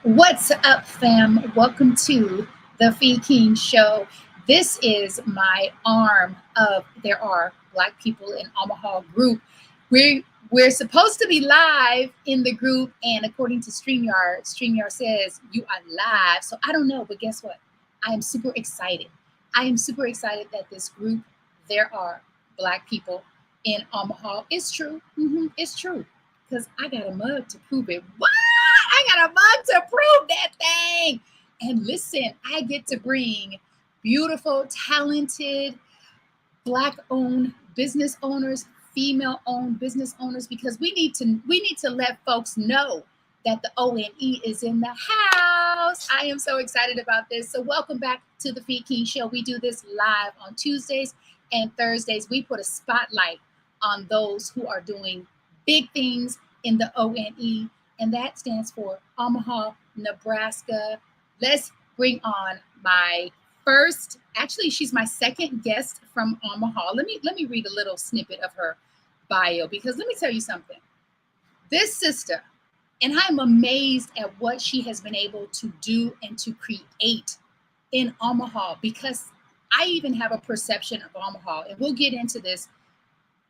What's up, fam? Welcome to the Fee King Show. This is my arm of There Are Black People in Omaha group. We're supposed to be live in the group, and according to StreamYard says you are live. So I don't know, but guess what? I am super excited. I am super excited that this group, There Are Black People in Omaha, is true. It's true. Because I got a mug to prove it. What? I got a mug to prove that thing. And listen, I get to bring beautiful, talented, Black-owned business owners, female-owned business owners, because we need to let folks know that the ONE is in the house. I am so excited about this. So welcome back to the Feed King Show. We do this live on Tuesdays and Thursdays. We put a spotlight on those who are doing big things in the ONE, and that stands for Omaha, Nebraska. Let's bring on my first, actually, she's my second guest from Omaha. Let me read a little snippet of her bio, because let me tell you something. This sister, and I'm amazed at what she has been able to do and to create in Omaha, because I even have a perception of Omaha, and we'll get into this,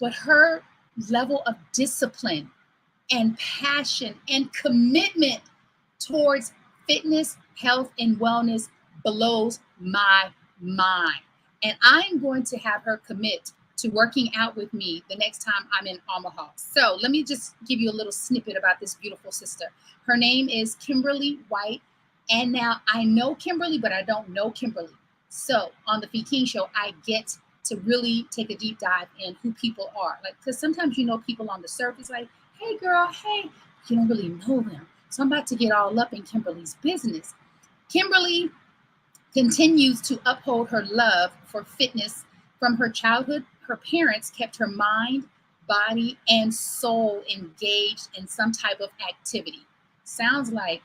but her level of discipline and passion and commitment towards fitness, health, and wellness blows my mind. And I'm going to have her commit to working out with me the next time I'm in Omaha. So let me just give you a little snippet about this beautiful sister. Her name is Kimberly White. And now I know Kimberly, but I don't know Kimberly. So on the Fee King Show, I get to really take a deep dive in who people are. Like, because sometimes you know people on the surface, like, hey girl, hey, you don't really know them. So I'm about to get all up in Kimberly's business. Kimberly continues to uphold her love for fitness from her childhood. Her parents kept her mind, body, and soul engaged in some type of activity. Sounds like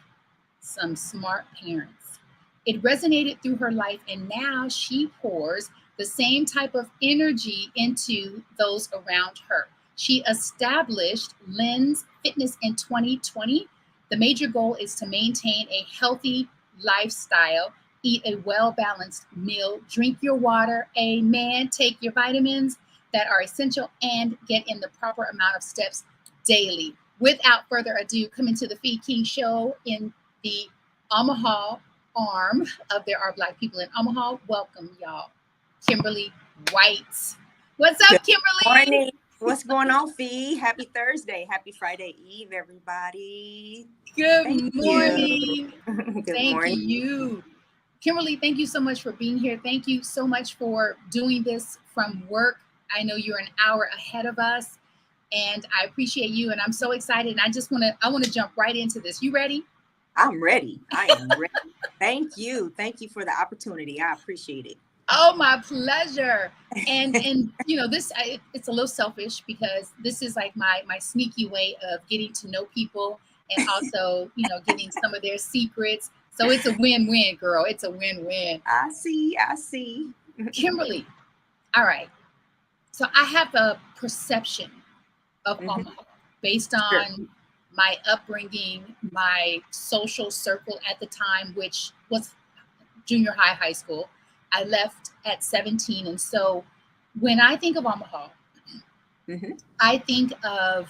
some smart parents. It resonated through her life, and now she pours the same type of energy into those around her. She established Lens Fitness in 2020. The major goal is to maintain a healthy lifestyle, eat a well-balanced meal, drink your water, amen, take your vitamins that are essential, and get in the proper amount of steps daily. Without further ado, coming to the Feed King Show in the Omaha arm of There Are Black People in Omaha. Welcome, y'all. Kimberly White. What's up, Good Kimberly? morning. What's going on, Fee? Happy Thursday. Happy Friday Eve, everybody. Good Thank morning. you. Good Thank morning. you. Kimberly, thank you so much for being here. Thank you so much for doing this from work. I know you're an hour ahead of us, and I appreciate you, and I'm so excited. And I want to jump right into this. You ready? I'm ready. I am ready. Thank you. Thank you for the opportunity. I appreciate it. Oh, my pleasure. And you know, it's a little selfish, because this is like my sneaky way of getting to know people, and also, you know, getting some of their secrets. So it's a win-win, girl. It's a win-win. I see. Kimberly, all right. So I have a perception of Omaha based Sure. on my upbringing, my social circle at the time, which was junior high, high school. I left at 17. And so when I think of Omaha, I think of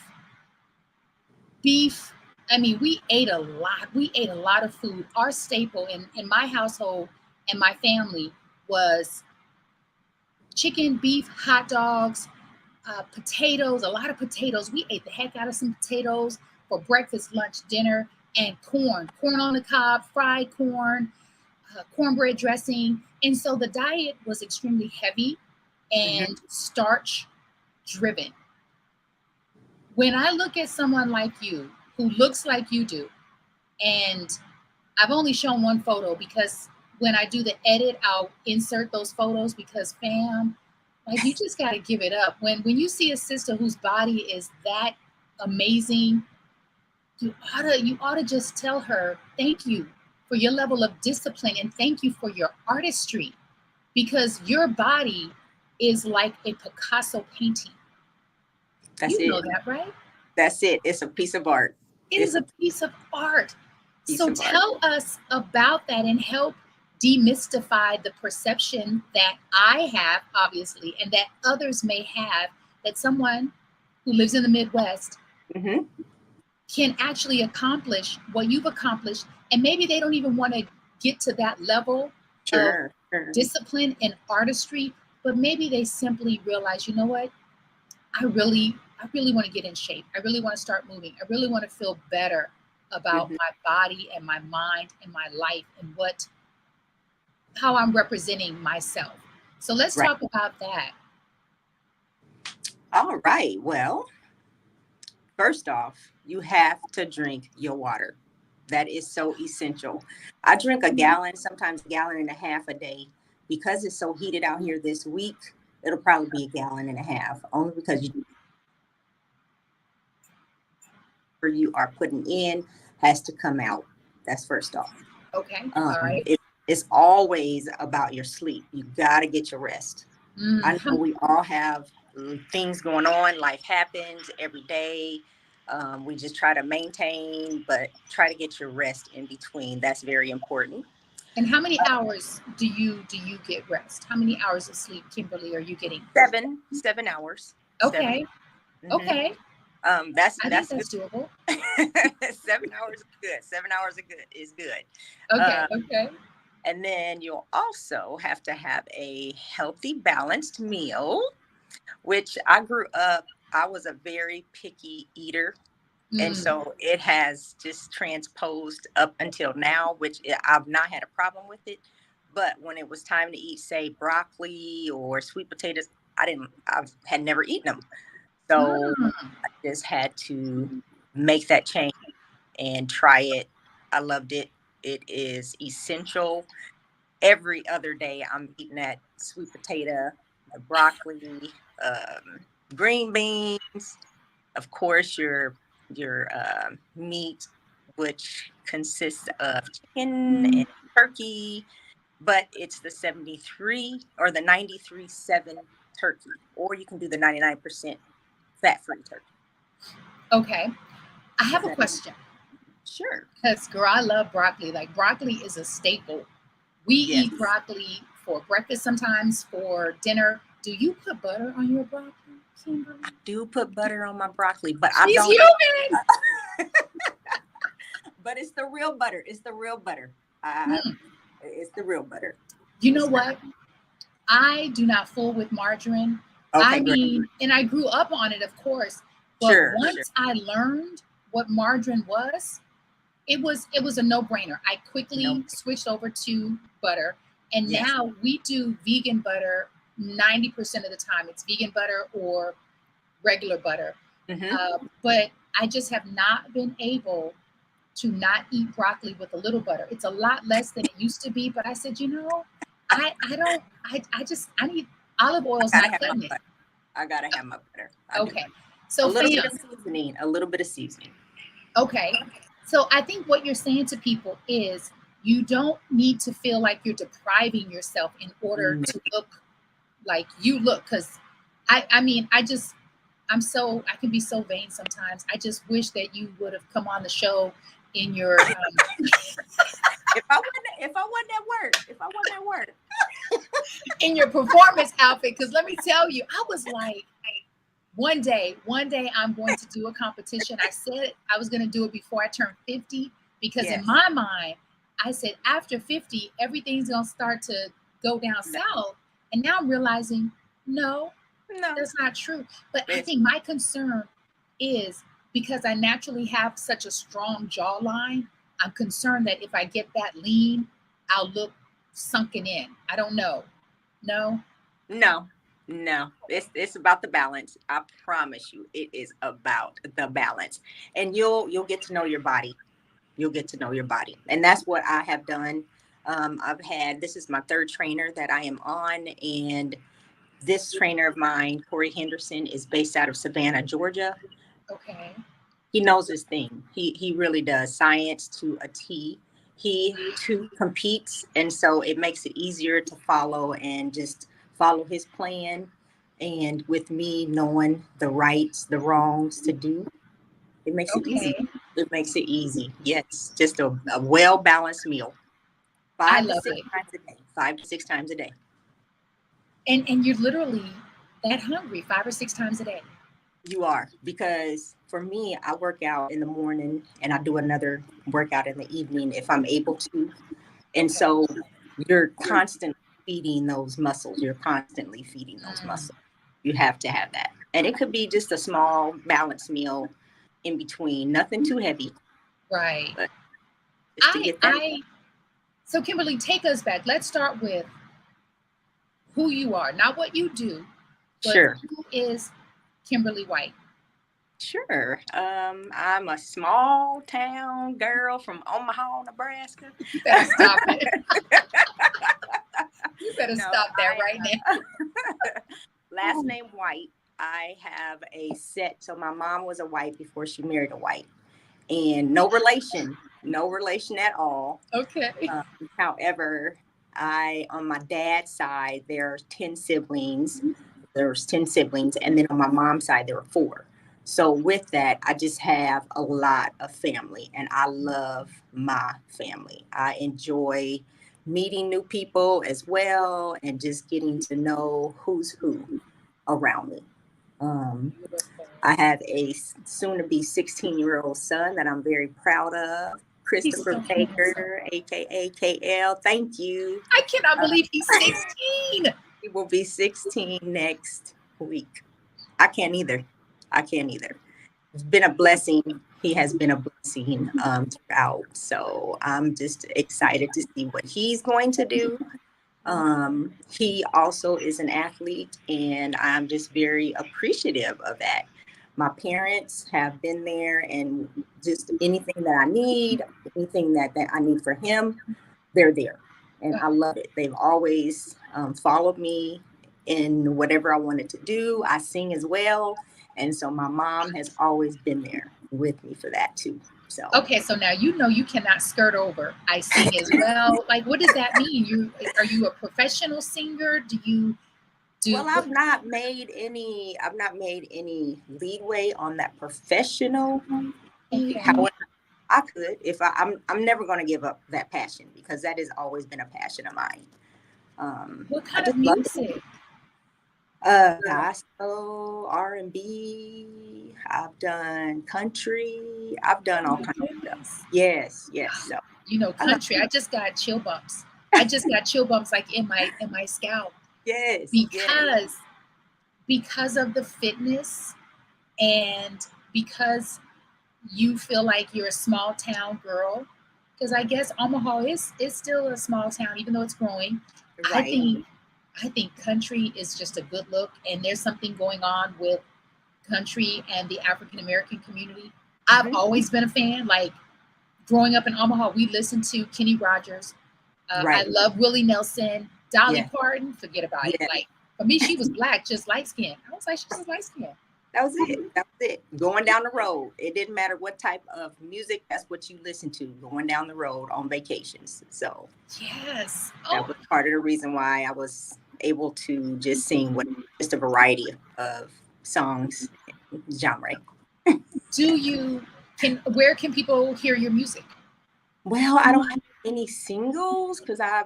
beef. I mean, we ate a lot. We ate a lot of food. Our staple in my household and my family was chicken, beef, hot dogs, potatoes, a lot of potatoes. We ate the heck out of some potatoes for breakfast, lunch, dinner, and corn on the cob, fried corn, cornbread dressing. And so the diet was extremely heavy and starch driven. When I look at someone like you who looks like you do, and I've only shown one photo because when I do the edit, I'll insert those photos, because fam, like, you just got to give it up. When you see a sister whose body is that amazing, you ought to just tell her thank you for your level of discipline, and thank you for your artistry, because your body is like a Picasso painting. That's You know it. that, right? That's it. It's a piece of art. It is a piece of art. Piece So of art. tell us about that and help demystify the perception that I have, obviously, and that others may have, that someone who lives in the Midwest Hmm. can actually accomplish what you've accomplished. And maybe they don't even want to get to that level of Sure, sure. discipline and artistry, but maybe they simply realize, you know what? I really want to get in shape. I really want to start moving. I really want to feel better about Hmm. my body and my mind and my life and what how I'm representing myself. So let's Right. talk about that. All right. Well, first off, you have to drink your water. That is so essential. I drink a gallon, sometimes a gallon and a half a day. Because it's so heated out here this week, it'll probably be a gallon and a half, only because you are putting in has to come out. That's first off. Okay. All Um, right. it, it's always about your sleep. You got to get your rest. I know Mm. we all have things going on. Life happens every day. We just try to maintain, but try to get your rest in between. That's very important. And how many hours do you get rest? How many hours of sleep, Kimberly, are you getting? 7 hours. Seven. Okay. Mm-hmm. Okay. I think That's good. that's doable. 7 hours is good. 7 hours is good. Is good. Okay. Uh, Okay. and then you'll also have to have a healthy, balanced meal. Which I grew up. I was a very picky eater. And Mm. so it has just transposed up until now, which I've not had a problem with it. But when it was time to eat, say, broccoli or sweet potatoes, I had never eaten them. So Mm. I just had to make that change and try it. I loved it. It is essential. Every other day, I'm eating that sweet potato, the broccoli, green beans, of course, your meat, which consists of chicken and turkey, but it's the 73 or the 93.7 turkey, or you can do the 99% fat-free turkey. Okay. I Is have a that question. sure? Because, girl, I love broccoli. Like, broccoli is a staple. We Yes, eat broccoli for breakfast sometimes, for dinner. Do you put butter on your broccoli, Kimberly? I do put butter on my broccoli, but I She's don't. human. But it's the real butter. It's the real butter. Uh, Mm. it's the real butter. You know It's not. what? I do not fool with margarine. I Okay, great. mean, and I grew up on it, of course, but Sure, sure. once I learned what margarine was, it was a no-brainer. I No. quickly switched over to butter, and Yes. now we do vegan butter 90% of the time. It's vegan butter or regular butter. Hmm. But I just have not been able to not eat broccoli with a little butter. It's a lot less than it used to be, but I said, I don't I need olive I oil's gotta not have my cutting it. butter. I gotta have my butter. I do. Okay. A So little bit fam, of seasoning. A little bit of seasoning. okay. So I think what you're saying to people is you don't need to feel like you're depriving yourself in order No, to look like you look. Because I mean, I can be so vain sometimes. I just wish that you would have come on the show in your if I wasn't at work, if I wasn't at work. in your performance outfit. Because let me tell you, I was like, one day I'm going to do a competition. I said I was going to do it before I turned 50 because in Yes. my mind, I said after 50, everything's going to start to go down No. south. And now I'm realizing, no, No. that's not true. But I It's think my concern is because I naturally have such a strong jawline, I'm concerned that if I get that lean, I'll look sunken in. I don't know. No? no. No. It's about the balance. I promise you, it is about the balance. And you'll get to know your body. You'll get to know your body. And that's what I have done. This is my third trainer that I am on, and this trainer of mine, Corey Henderson, is based out of Savannah, Georgia. Okay. He knows his thing. He really does. Science to a T. He too competes, and so it makes it easier to follow and just follow his plan. And with me knowing the rights, the wrongs to do, It makes it easy. Okay. It makes it easy. Yes, just a well-balanced meal. I Five to love six it. times a day. 5 to 6 times a day. And you're literally that hungry 5 or 6 times a day. You are, because for me, I work out in the morning and I do another workout in the evening if I'm able to. And Okay. so you're constantly feeding those muscles. You're constantly feeding those Mm, muscles. You have to have that. And it could be just a small balanced meal in between, nothing too heavy, right. but just to I get that. I so Kimberly, take us back. Let's start with who you are, not what you do, but Sure. who is Kimberly White? Sure. I'm a small town girl from Omaha, Nebraska. You better stop it. You better No, stop that right now. last name White. I have a set. So my mom was a white before she married a white, and no relation at all. Okay. However, I on my dad's side there's 10 siblings. There's 10 siblings, and then on my mom's side there were four. So with that, I just have a lot of family, and I love my family. I enjoy meeting new people as well, and just getting to know who's who around me. Um, Beautiful. I have a soon-to-be 16-year-old son that I'm very proud of, He's Christopher so handsome. Baker, aka KL. Thank you. I cannot Uh, believe he's 16. he will be 16 next week. I can't either. I can't either. It's been a blessing. He has been a blessing throughout. So I'm just excited to see what he's going to do. He also is an athlete, and I'm just very appreciative of that. My parents have been there, and just anything that I need, anything that I need for him, they're there. And I love it. They've always followed me in whatever I wanted to do. I sing as well. And so my mom has always been there with me for that too. So, Okay, so now you know you cannot skirt over. I sing as well. Like, what does that mean? You are you a professional singer? Do you do? well, I've not made any leadway on that professional. Okay. However, I could if I'm never going to give up that passion, because that has always been a passion of mine. What I kind of just love it. music? Gospel, R&B. I've done country. I've Oh done all my kinds of stuff. goodness. Yes, yes. So You know, I love country. I just got chill bumps. I just got chill bumps like in my scalp yes, yes, because of the fitness and because you feel like you're a small town girl. Because I guess Omaha is still a small town, even though it's growing. I right. think I think country is just a good look, and there's something going on with country and the African American community. I've Hmm. always been a fan. Like growing up in Omaha, we listened to Kenny Rogers. I Right. love Willie Nelson, Dolly Yeah. Parton. Forget about it. Yeah. Like for me, she was black, just light skin. I was like, she's just light skin. That was it. That was it. Going down the road. It didn't matter what type of music, that's what you listen to going down the road on vacations. So Yes. that Oh, was part of the reason why I was able to just sing what just a variety of songs genre. do you can? Where can people hear your music? Well, I don't have any singles because I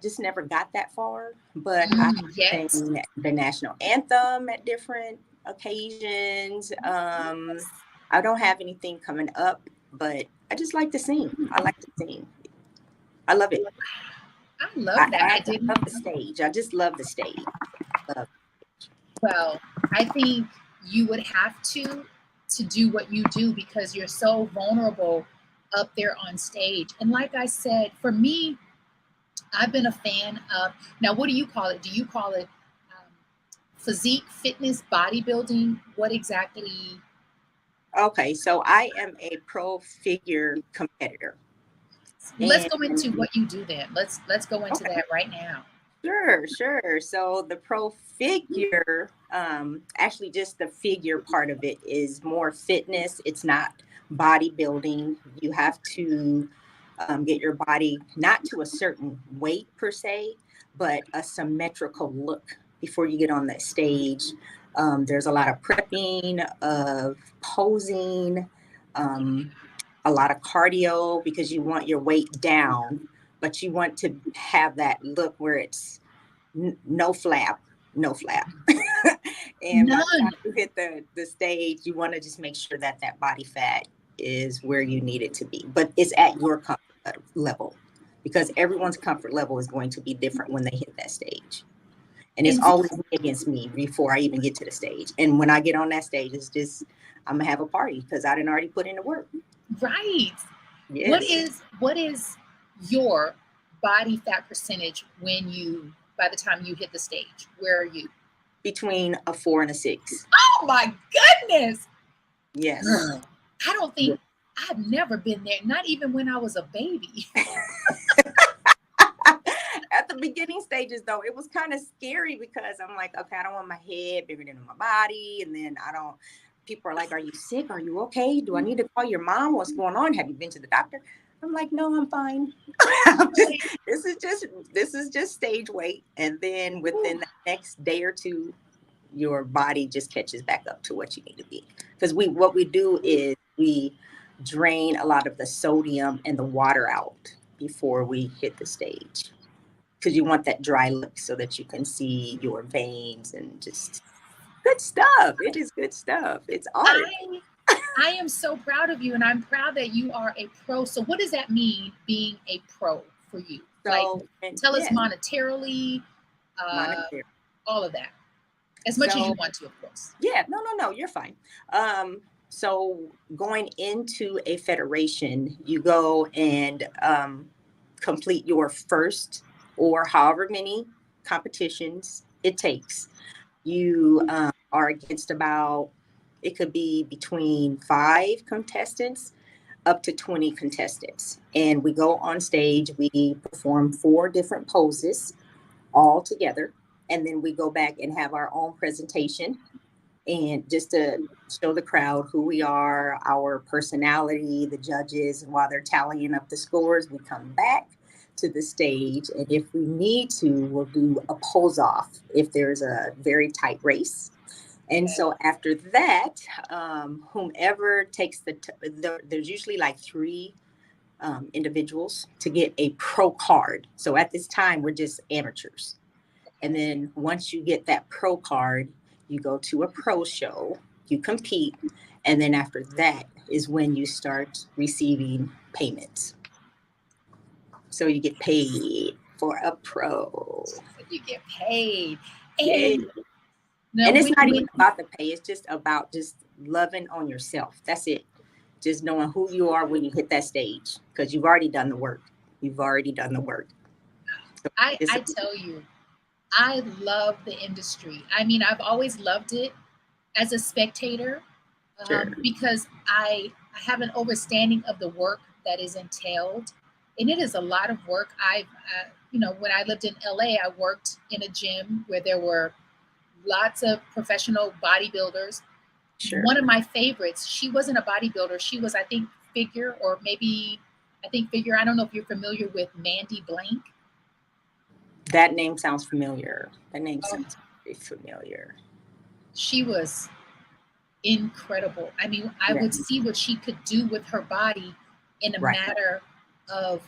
just never got that far, but I Yet. sang the national anthem at different occasions. I don't have anything coming up, but I just like to sing. I like to sing. I love it. I love that. I I love didn't. the stage. I just love the stage. Love. Well, I think you would have to do what you do because you're so vulnerable up there on stage. And like I said, for me, I've been a fan of. Now, what do you call it? Do you call it physique, fitness, bodybuilding? What exactly? Okay, so I am a pro figure competitor, Let's and go into what you do then. Let's go into okay. that right now. Sure, sure. So the pro figure, actually, just the figure part of it is more fitness. It's not bodybuilding. You have to get your body not to a certain weight per se, but a symmetrical look before you get on that stage. There's a lot of prepping, of posing, a lot of cardio because you want your weight down, but you want to have that look where it's no flap, no flap. And by the time None. you hit the stage, you want to just make sure that that body fat is where you need it to be, but it's at your comfort level, because everyone's comfort level is going to be different when they hit that stage. And it's And see, always me against me before I even get to the stage. And when I get on that stage, it's just, I'm gonna have a party because I didn't already put in the work. right. Yes. What is your body fat percentage by the time you hit the stage? Where are you? Between a 4 and a 6. Oh my goodness. Yes. Girl, I don't think I've never been there, not even when I was a baby. At the beginning stages, though, it was kind of scary because I'm like, okay, I don't want my head bigger than my body. And then I don't, people are like, are you sick? Are you okay? Do I need to call your mom? What's going on? Have you been to the doctor? I'm like, no, I'm fine. I'm just, this is just stage weight. And then within the next day or two, your body just catches back up to what you need to be. Because what we do is we drain a lot of the sodium and the water out before we hit the stage, because you want that dry look so that you can see your veins and just good stuff. It is good stuff. It's art. I I am so proud of you, and I'm proud that you are a pro. So what does that mean, being a pro for you? Like, So, and tell us yeah, monetarily, uh, monetary. all of that, as much as you So, want to, of course. yeah, no, you're fine. So going into a federation, you go and complete your first or however many competitions it takes. You are against about, it could be between 5 contestants up to 20 contestants. And we go on stage, we perform 4 different poses all together. And then we go back and have our own presentation, and just to show the crowd who we are, our personality, the judges. And while they're tallying up the scores, we come back to the stage. And if we need to, we'll do a pose off if there's a very tight race. And Okay. so after that, whomever takes there's usually like 3 individuals to get a pro card. So at this time, we're just amateurs. And then once you get that pro card, you go to a pro show, you compete, and then after that is when you start receiving payments. So you get paid for a pro. So you get paid, Yeah. and now And it's not even when about the pay, it's just about just loving on yourself. That's it. Just knowing who you are when you hit that stage, because you've already done the work. You've already done the work. So it's I tell you, I love the industry. I mean, I've always loved it as a spectator, sure. because I have an understanding of the work that is entailed, and it is a lot of work. When I lived in LA, I worked in a gym where there were lots of professional bodybuilders. Sure. One of my favorites, she wasn't a bodybuilder. She was, I think, figure, or maybe, I think figure. I don't know if you're familiar with Mandy Blank. That name sounds familiar. That name Oh, sounds very familiar. she was incredible. I mean, I would Yes. see what she could do with her body in a Right. matter of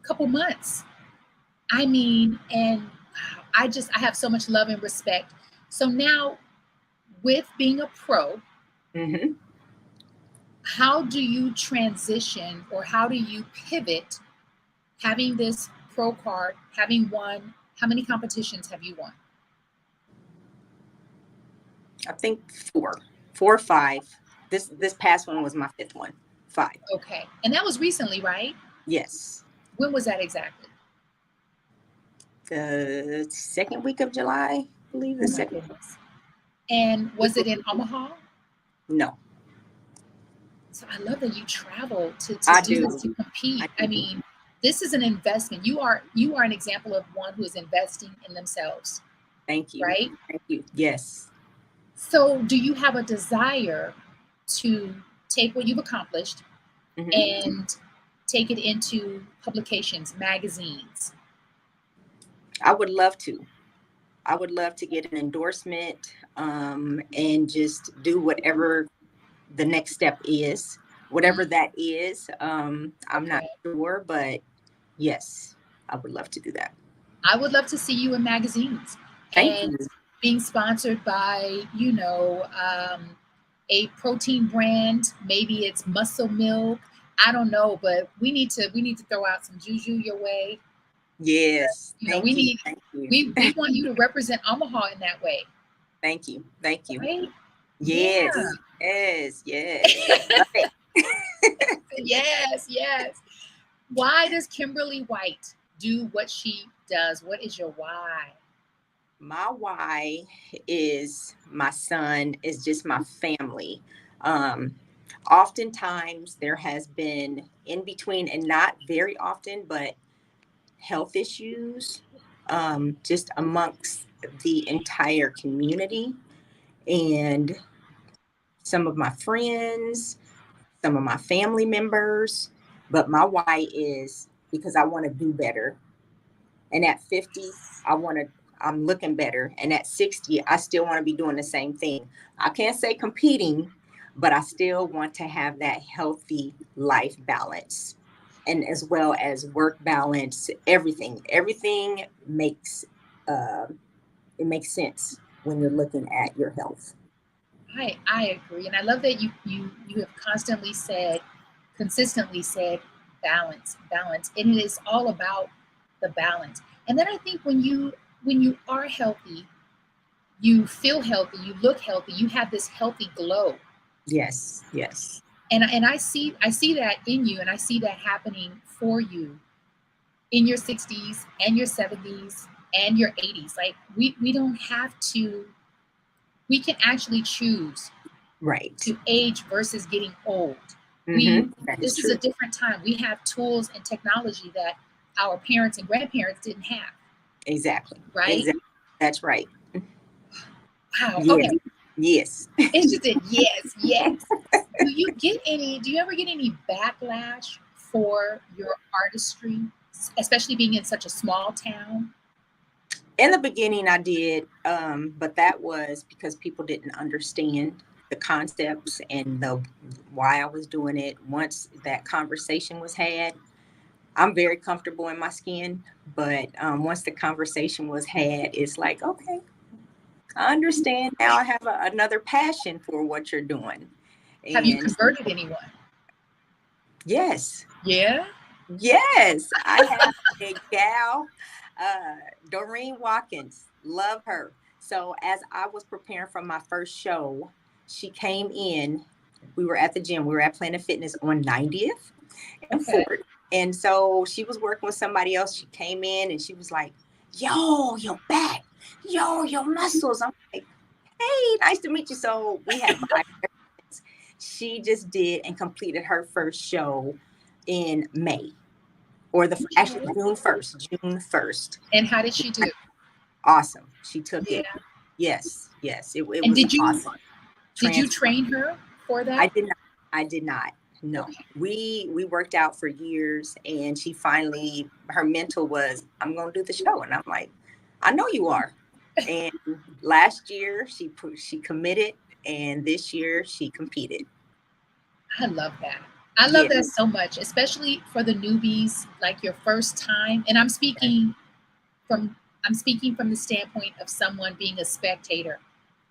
a couple months. I mean, and I have so much love and respect. So now, with being a pro, Hmm. how do you transition, or how do you pivot, having this pro card, having won, how many competitions have you won? I think 4 or 5. This past one was my 5th one. 5. Okay. And that was recently, right? Yes. When was that exactly? The second week of July, I believe the Oh my second. goodness. And was it in Omaha? No, So I love that you travel to I do this, do. to compete. I I do. mean, this is an investment. You are an example of one who is investing in themselves, Thank you. right? Thank you. Yes. So do you have a desire to take what you've accomplished Hmm. and take it into publications, magazines? I would love to. I would love to get an endorsement, and just do whatever the next step is. Whatever that is, I'm not Okay. sure, but yes, I would love to do that. I would love to see you in magazines Thank and you. being sponsored by, a protein brand. Maybe it's Muscle Milk. I don't know, but we need to throw out some juju your way. Yes, We thank you. need Thank you. we want you to represent Omaha in that way, Thank you. Thank you. right? Yeah. Yes, yes, yes. Love it. Yes, yes. Why does Kimberly White do what she does? What is your why? My why is my son, is just my family. Um, Oftentimes there has been in between, and not very often, but health issues just amongst the entire community and some of my friends, some of my family members. But my why is because I want to do better. And at 50, I'm looking better. And at 60, I still want to be doing the same thing. I can't say competing, but I still want to have that healthy life balance and as well as work balance, everything makes, uh, it makes sense when you're looking at your health. I agree, and I love that you have consistently said balance, balance, and it is all about the balance. And then I think when you are healthy, you feel healthy, you look healthy, you have this healthy glow, Yes, yes, and I see that in you, and I see that happening for you in your 60s and your 70s and your 80s. Like we don't have to. We can actually choose right. to age versus getting old. We That is This is a true. different time. We have tools and technology that our parents and grandparents didn't have, Exactly. right? Exactly. That's right. Wow. Yes. Okay. Yes. It's just a yes, yes. Do you ever get any backlash for your artistry, especially being in such a small town? In the beginning, I did, but that was because people didn't understand the concepts and the why I was doing it. Once that conversation was had, I'm very comfortable in my skin, but once the conversation was had, it's like, okay, I understand now. I have another passion for what you're doing, Have you and converted anyone? yes, Yeah. yes, I have a gal, uh, Doreen Watkins. Love her. So as I was preparing for my first show, she came in. We were at the gym. We were at Planet Fitness on 90th and Okay. Ford. And so she was working with somebody else. She came in and she was like, "Yo, your back, yo, your muscles." I'm like, "Hey, nice to meet you." So we have vibes. She just did and completed her first show in May, or actually Okay. June 1st. And how did she do? Awesome. She took it. Yeah. Yes, yes, it And was did you awesome. did you Transform. train her for I that? did not. I did not. No, Okay. we worked out for years, and she finally, her mental was, "I'm going to do the show," and I'm like, "I know you are." And last year she committed, and this year she competed. I love that. I love Yeah, that so much, especially for the newbies, like your first time. And from I'm speaking from the standpoint of someone being a spectator.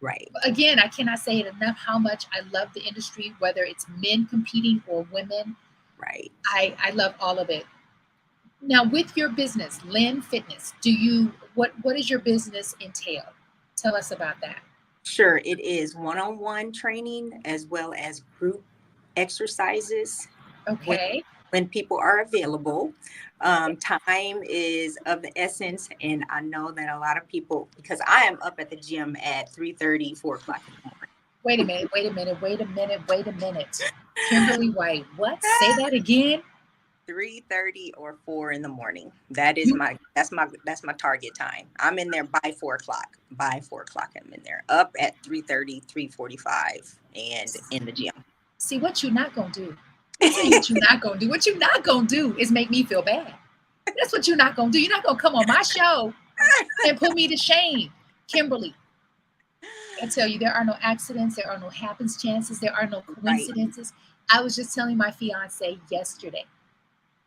right, But again, I cannot say it enough how much I love the industry, whether it's men competing or women. right. I love all of it. Now, with your business, Lynn Fitness, do you what does your business entail? Tell us about that. Sure, it is one-on-one training as well as group exercises when Okay. when people are available. Time is of the essence, and I know that a lot of people, because I am up at the gym at 3:30, 4 o'clock in the morning. Wait a minute, wait a minute, wait a minute, wait a minute. Kimberly White, what? Say that again. 3:30 or 4 in the morning. That is You my target time. I'm in there by 4 o'clock. By 4 o'clock, I'm in there. Up at 3:30, 3:45, and in the gym. see what you not gonna do. I'll tell you what you're not gonna do. What you're not gonna do is make me feel bad. That's what you're not gonna do. You're not gonna come on my show and put me to shame, Kimberly. I tell you, there are no accidents, there are no happenstances, there are no Right. coincidences. I was just telling my fiance yesterday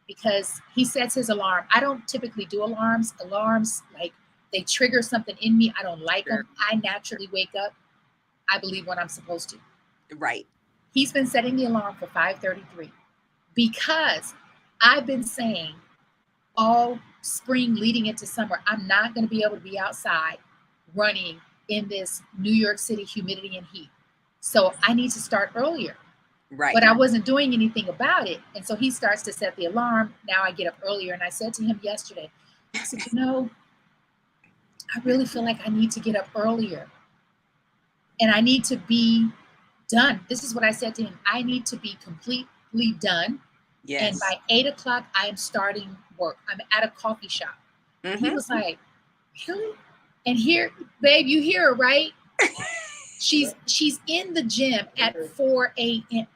because he sets his alarm. I don't typically do alarms. Alarms, like, they trigger something in me. I don't like Sure. them. I naturally wake up, I believe, when I'm supposed to. Right. He's been setting the alarm for 5:33 because I've been saying all spring leading into summer, I'm not going to be able to be outside running in this New York City humidity and heat. So I need to start earlier. Right. But I wasn't doing anything about it. And so he starts to set the alarm. Now I get up earlier. And I said to him yesterday, I said, I really feel like I need to get up earlier. And I need to be done. This is what I said to him. I need to be completely done. And Yes. by 8 o'clock, I am starting work. I'm at a coffee shop. And he was like, really? And here, babe, you hear her, right? She's in the gym at 4 a.m.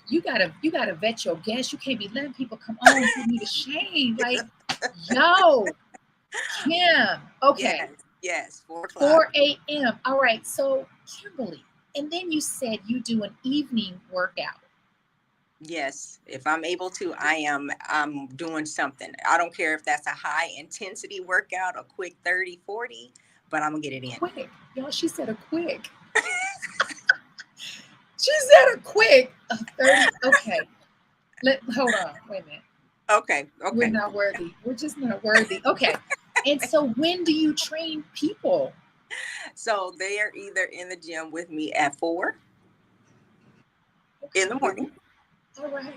You gotta vet your guests. You can't be letting people come on and put me to shame. Like, yo, Kim. Okay. Yes. Yes. 4 o'clock. 4 a.m. All right. So, Kimberly, and then you said you do an evening workout. Yes, if I'm able to, I'm doing something. I don't care if that's a high intensity workout, a quick 30, 40, but I'm gonna get it in. Quick. Y'all, she said a quick. She said a quick 30. Okay. Hold on. Wait a minute. Okay. We're not worthy. We're just not worthy. Okay. And so when do you train people? So they are either in the gym with me at 4 in the morning. All right.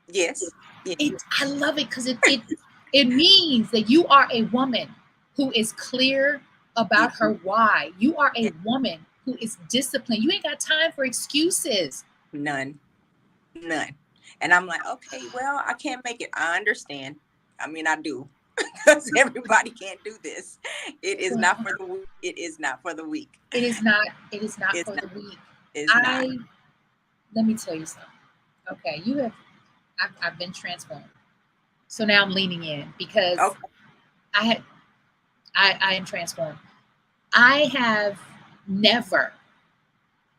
Yes. I love it because it means that you are a woman who is clear about her why. You are a woman who is disciplined. You ain't got time for excuses. None. And I'm like, okay, well, I can't make it. I understand. I mean, I do. Because everybody can't do this. It is not for the weak. It is not for the weak. It is not for the weak. It's not. Let me tell you something. Okay, I've been transformed. So now I'm leaning in because I am transformed. I have never,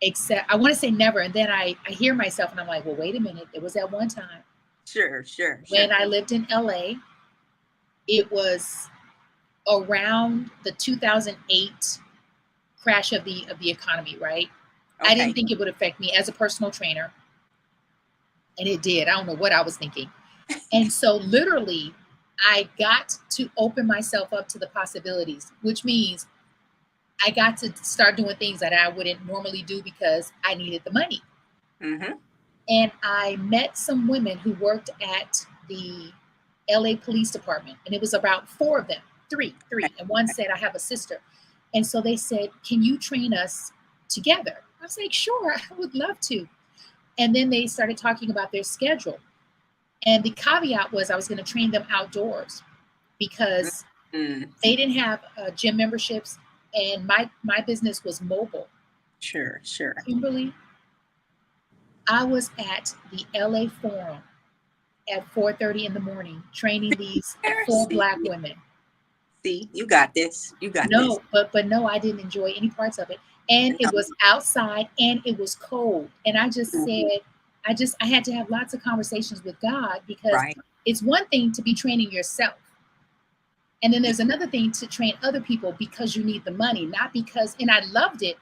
except, I want to say never, and then I hear myself and I'm like, well, wait a minute. There was that one time. Sure. When I lived in LA, it was around the 2008 crash of the economy, right? Okay. I didn't think it would affect me as a personal trainer, and it did. I don't know what I was thinking. And so literally I got to open myself up to the possibilities, which means I got to start doing things that I wouldn't normally do because I needed the money. Mm-hmm. And I met some women who worked at the LA Police Department, and it was about 4 of them, three, and one said, I have a sister. And so they said, can you train us together? I was like, sure, I would love to. And then they started talking about their schedule. And the caveat was I was going to train them outdoors because they didn't have gym memberships, and my business was mobile. Sure. Kimberly, I was at the LA Forum at 4:30 in the morning training these 4 Black women. See, you got this. No, but no, I didn't enjoy any parts of it. And it was outside and it was cold. And I just said, I had to have lots of conversations with God because it's one thing to be training yourself. And then there's another thing to train other people because you need the money, not because, and I loved it,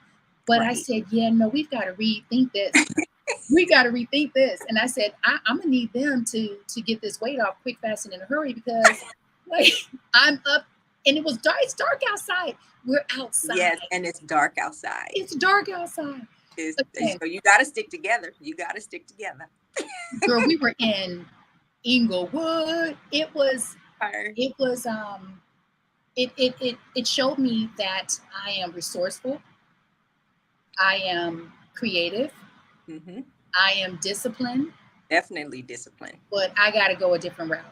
but I said, yeah, no, we've got to rethink this. We got to rethink this. And I said, I'm gonna need them to get this weight off quick, fast, and in a hurry because like I'm up and it was dark. It's dark outside. We're outside. Yes, and it's dark outside. It's dark outside. So you got to stick together. Girl, we were in Inglewood. It showed me that I am resourceful. I am creative. Mm-hmm. I am disciplined. Definitely disciplined. But I got to go a different route.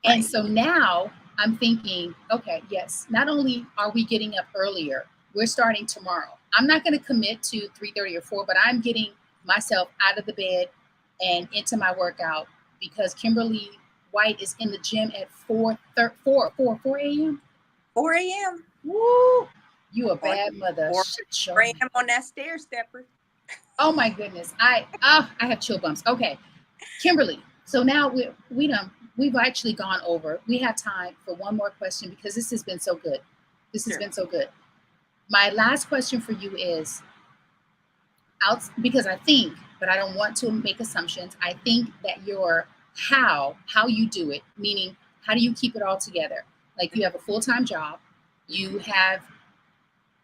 And so now I'm thinking, okay, yes, not only are we getting up earlier, we're starting tomorrow. I'm not going to commit to 3:30 or 4, but I'm getting myself out of the bed and into my workout because Kimberly White is in the gym at 4 a.m. 4 a.m. Woo! You a or bad mother. or Shut your bring mouth. him on that stair stepper. Oh my goodness. I have chill bumps. Okay. Kimberly. So now we've actually gone over. We have time for one more question because this has been so good. This has Sure. been so good. My last question for you is out because I think, but I don't want to make assumptions. I think that your how you do it, meaning how do you keep it all together? Like you have a full-time job, you Mhm. have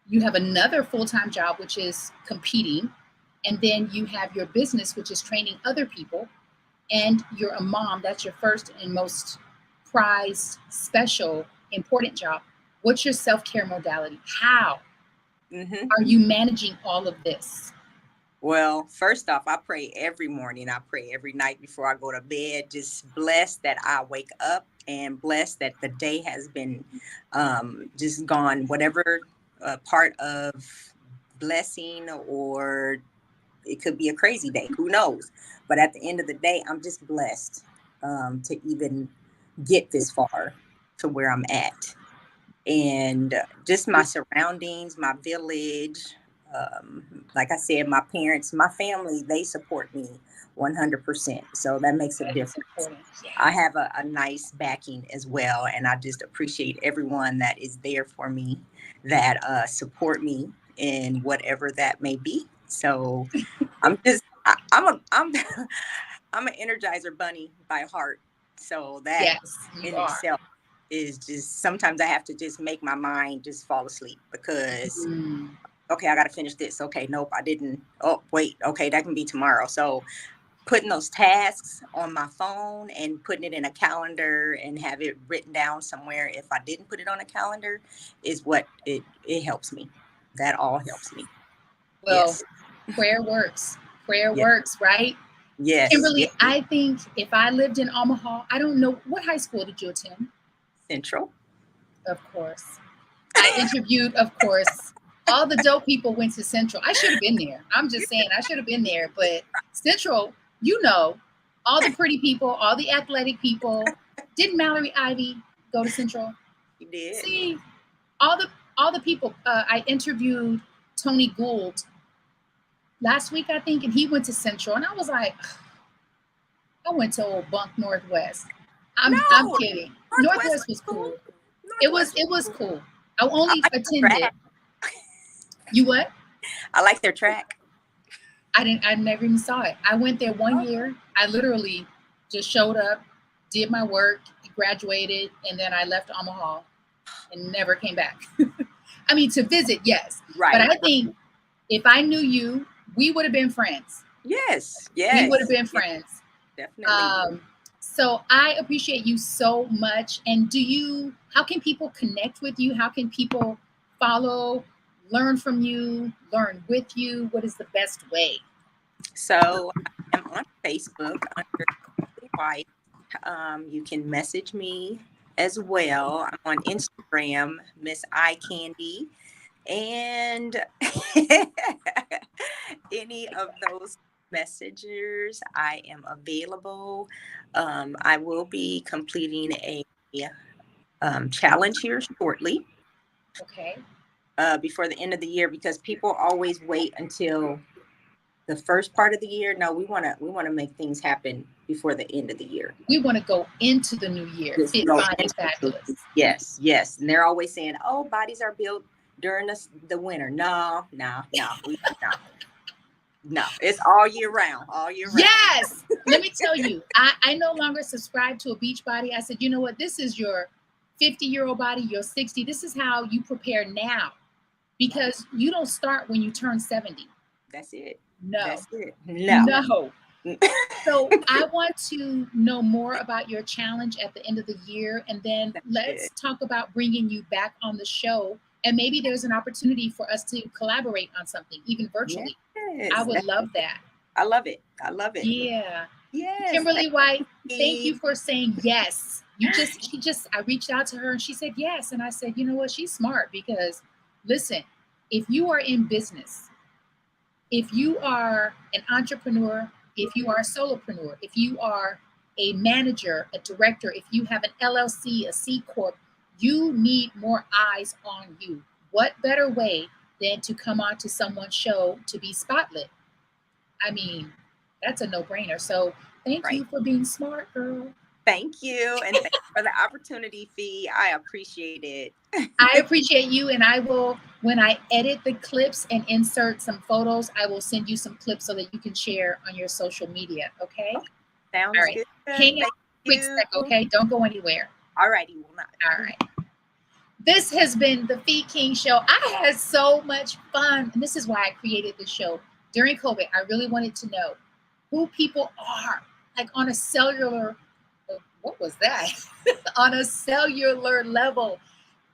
you have another full-time job which is competing, and then you have your business which is training other people, and you're a mom. That's your first and most prized, special, important job. What's your self-care modality? How Mhm. are you managing all of this? Well, first off, I pray every morning. I pray every night before I go to bed. Just blessed that I wake up and blessed that the day has been just gone, whatever part of blessing, or it could be a crazy day. Who knows? But at the end of the day, I'm just blessed to even get this far to where I'm at. And just my surroundings, my village. Like I said, my parents, my family, they support me 100%. So that makes a That is difference. important. I Yes. have a nice backing as well, and I just appreciate everyone that is there for me, that support me in whatever that may be. So I'm I'm an energizer bunny by heart. So that Yes, you in are. itself is just, sometimes I have to just make my mind just fall asleep because Mm. okay, I got to finish this. Okay, nope, I didn't. Oh, wait. Okay, that can be tomorrow. So putting those tasks on my phone and putting it in a calendar and have it written down somewhere if I didn't put it on a calendar is what it helps me. That all helps me. Well, Yes. prayer works. Prayer Yes. works, right? Yes. Kimberly, Yes. I think if I lived in Omaha, I don't know what high school did you attend? Central. Of course. I interviewed, of course, all the dope people went to Central. I should have been there. I'm just saying, I should have been there. But Central, all the pretty people, all the athletic people. Didn't Mallory Ivy go to Central? You did. See, all the all the people. I interviewed Tony Gould last week, I think, and he went to Central, and I was like, I went to old Bunk Northwest. I'm No, kidding. Northwest Northwest was was cool. cool. It was Northwest was it was cool. cool. I I only like their attended. track. You what? I like their track. I didn't. I never even saw it. I went there one Oh, year. I literally just showed up, did my work, graduated, and then I left Omaha and never came back. I mean, to visit, yes, but right. I think if I knew you, we would have been friends. Yes. We would have Yes. been Yes. friends. Definitely. Um, so I appreciate you so much. And how can people connect with you? How can people follow, learn from you, learn with you? What is the best way? So I am on Facebook under Kimberly White. You can message me as well. I'm on Instagram, Miss Eye Candy, and any of those messengers, I am available. I will be completing a challenge here shortly, Okay. before the end of the year, because people always wait until the first part of the year. No, we want to make things happen before the end of the year. We want to go into the new year Just fit, go fine, and into the, fabulous. yes, yes. And they're always saying, "Oh, bodies are built during the winter." No, no, no, no, no. It's all year round, all year round. Yes. Let me tell you, I no longer subscribe to a beach body. I said, you know what? This is your 50-year-old body, your 60. This is how you prepare now Right. because you don't start when you turn 70. That's it. No, That's it. No. no. So I want to know more about your challenge at the end of the year, and then That's let's it. talk about bringing you back on the show. And maybe there's an opportunity for us to collaborate on something, even virtually. I Yes. would love that. I love it. I love it. Yeah. Yes. Kimberly White, thank Thank you for saying yes. I reached out to her and she said yes. And I said, you know what? She's smart because listen, if you are in business, if you are an entrepreneur, if you are a solopreneur, if you are a manager, a director, if you have an LLC, a C Corp, you need more eyes on you. what better way than to come on to someone's show to be spotlit? I mean, that's a no-brainer. So thank Right. you for being smart, girl. Thank you. And thank you for the opportunity, Fee. I appreciate it. I appreciate you, and I will, when I edit the clips and insert some photos, I will send you some clips so that you can share on your social media. Okay. Okay. All Sounds right. good. Hang out Thank a quick you. sec. Okay. Don't go anywhere. All righty. Will not. All right. This has been the Fee King Show. I had so much fun, and this is why I created this show during COVID. I really wanted to know who people are, like on a cellular. What was that? On a cellular level,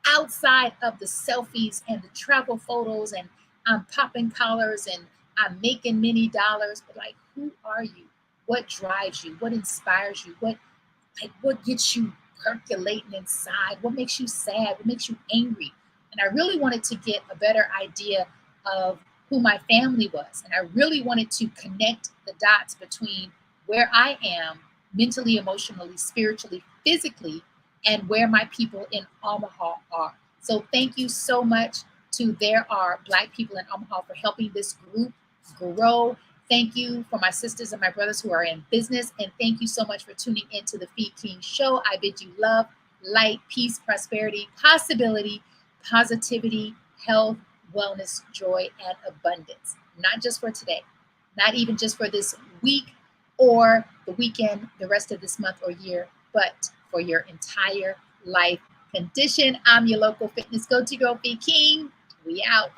outside of the selfies and the travel photos, and I'm popping collars and I'm making many dollars. But like, who are you? What drives you? What inspires you? What gets you percolating inside? What makes you sad? What makes you angry? And I really wanted to get a better idea of who my family was. And I really wanted to connect the dots between where I am mentally, emotionally, spiritually, physically, and where my people in Omaha are. So thank you so much to There Are Black People in Omaha for helping this group grow. Thank you for my sisters and my brothers who are in business. And thank you so much for tuning into the Fee King Show. I bid you love, light, peace, prosperity, possibility, positivity, health, wellness, joy, and abundance. Not just for today, not even just for this week or the weekend, the rest of this month or year, but for your entire life condition. I'm your local fitness go-to girl, Fee King. We out.